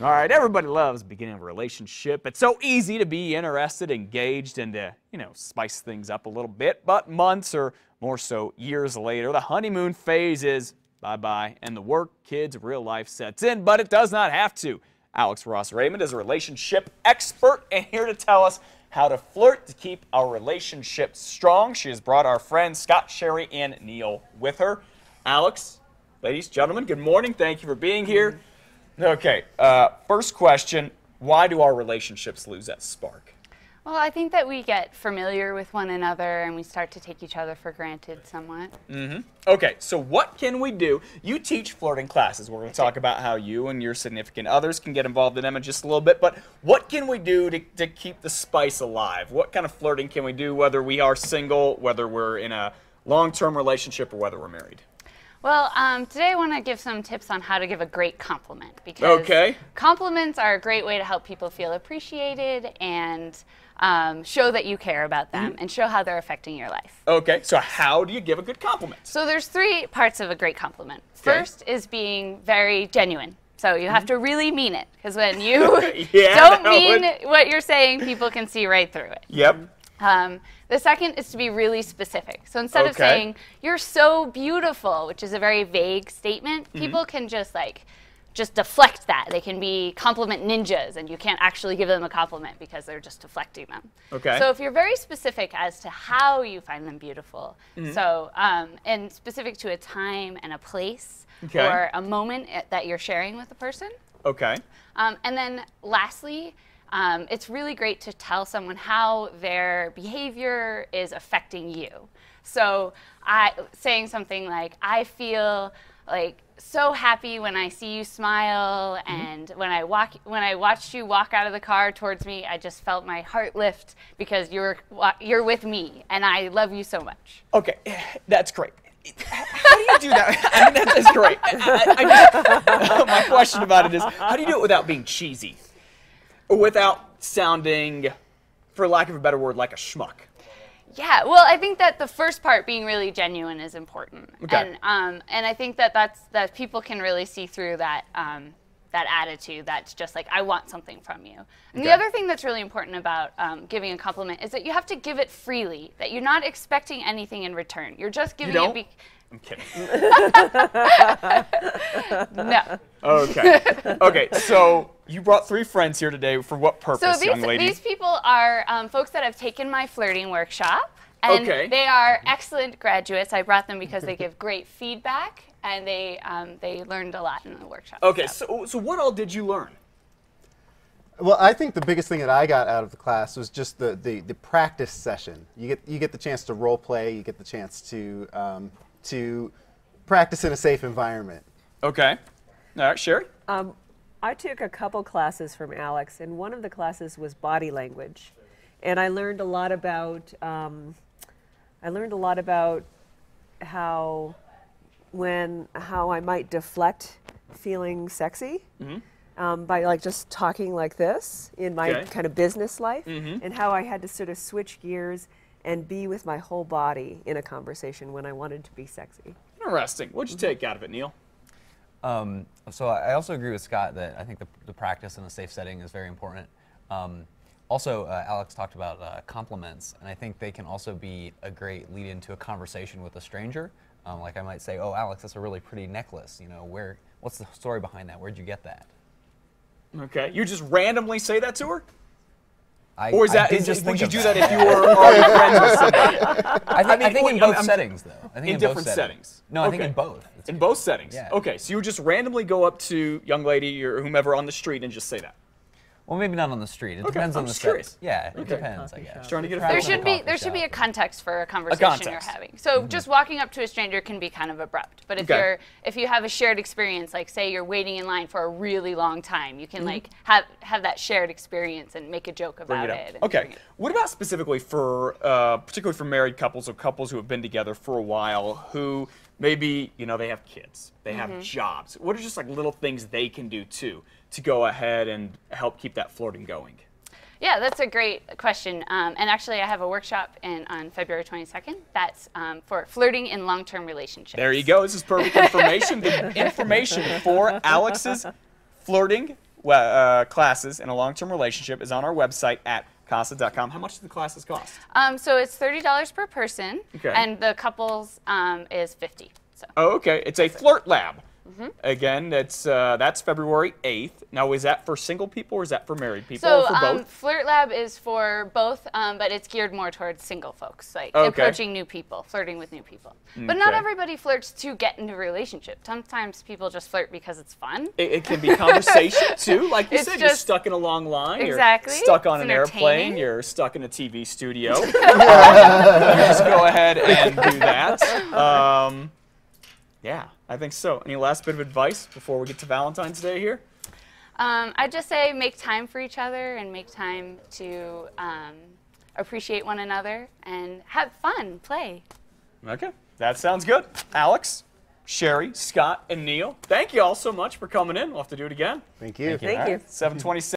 All right, everybody loves beginning a relationship. It's so easy to be interested, engaged, and to, spice things up a little bit. But months or more so years later, the honeymoon phase is bye-bye, and the work, kids, real life sets in, but it does not have to. Alex Ross Raymond is a relationship expert and here to tell us how to flirt to keep our relationship strong. She has brought our friends Scott, Sherry, and Neil with her. Alex, ladies, gentlemen, good morning. Thank you for being here. Okay, first question, why do our relationships lose that spark? Well, I think that we get familiar with one another and we start to take each other for granted somewhat. Okay, so what can we do? You teach flirting classes. We're going to talk about how you and your significant others can get involved in them in just a little bit, but what can we do to keep the spice alive? What kind of flirting can we do, whether we are single, whether we're in a long-term relationship, or whether we're married? Well, today I want to give some tips on how to give a great compliment, because compliments are a great way to help people feel appreciated and show that you care about them and show how they're affecting your life. Okay, so how do you give a good compliment? So there's three parts of a great compliment. First is being very genuine. So you have to really mean it, because when you don't mean what you're saying, people can see right through it. Yep. The second is to be really specific. So instead of saying, "You're so beautiful," which is a very vague statement, people can just deflect that. They can be compliment ninjas, and you can't actually give them a compliment because they're just deflecting them. Okay. So if you're very specific as to how you find them beautiful, so and specific to a time and a place or a moment that you're sharing with the person. Okay. And then lastly, it's really great to tell someone how their behavior is affecting you. So saying something like, "I feel like so happy when I see you smile, and when I watched you walk out of the car towards me, I just felt my heart lift because you're with me, and I love you so much." Okay, that's great. How do you do that? I mean, that is great. My question about it is, how do you do it without being cheesy? Or without sounding, for lack of a better word, like a schmuck? Yeah, well, I think that the first part, being really genuine, is important. Okay. And I think that people can really see through that that attitude that's just like, I want something from you. And the other thing that's really important about giving a compliment is that you have to give it freely, that you're not expecting anything in return. You're just giving it. I'm kidding. No. Okay. Okay, so you brought three friends here today. For what purpose, young lady? These people are folks that have taken my flirting workshop. And they are excellent graduates. I brought them because they give great feedback, and they learned a lot in the workshop. Okay, so what all did you learn? Well, I think the biggest thing that I got out of the class was just the practice session. You get the chance to role play. You get the chance to practice in a safe environment. Okay. All right, Sherry? I took a couple classes from Alex, and one of the classes was body language, and I learned a lot about how I might deflect feeling sexy by just talking like this in my kind of business life, and how I had to sort of switch gears and be with my whole body in a conversation when I wanted to be sexy. Interesting. What'd you take out of it, Neil? So I also agree with Scott that I think the practice in a safe setting is very important. Also, Alex talked about compliments, and I think they can also be a great lead into a conversation with a stranger. Like I might say, "Oh, Alex, that's a really pretty necklace. What's the story behind that? Where'd you get that?" Okay, you just randomly say that to her? Would you do that if you were already friends with somebody? I think in both settings, though. I think in different settings. No, I think in both. In both settings? Yeah. Okay, so you would just randomly go up to young lady or whomever on the street and just say that? Well, maybe not on the street. It depends on the curious. Yeah, it depends, I guess. Just trying to get a there should be a context for a conversation you're having. So just walking up to a stranger can be kind of abrupt. But if you have a shared experience, like say you're waiting in line for a really long time, you can have that shared experience and make a joke about it. Okay. What about specifically for particularly for married couples or couples who have been together for a while who maybe they have kids, they have jobs? What are just like little things they can do too to go ahead and help keep that flirting going? Yeah, that's a great question. And actually, I have a workshop on February 22nd. That's for flirting in long-term relationships. There you go. This is perfect information. The information for Alex's flirting classes in a long-term relationship is on our website at casa.com. How much do the classes cost? So it's $30 per person, Okay. and the couples is $50. So. Oh, okay. It's a flirt lab. Again, that's February 8th. Now, is that for single people or is that for married people So or for both? Flirt Lab is for both, but it's geared more towards single folks, like Okay. approaching new people, flirting with new people. But not Okay. everybody flirts to get into a relationship. Sometimes people just flirt because it's fun. It can be conversation too. Like you It's said, you're just- stuck in a long line. Exactly. You're stuck on It's an airplane. entertaining. You're stuck in a TV studio. Just go ahead and do that. Yeah, I think so. Any last bit of advice before we get to Valentine's Day here? I'd just say make time for each other and make time to appreciate one another and have fun, play. Okay, that sounds good. Alex, Sherry, Scott, and Neil, thank you all so much for coming in. We'll have to do it again. Thank you. Thank you. 7:26.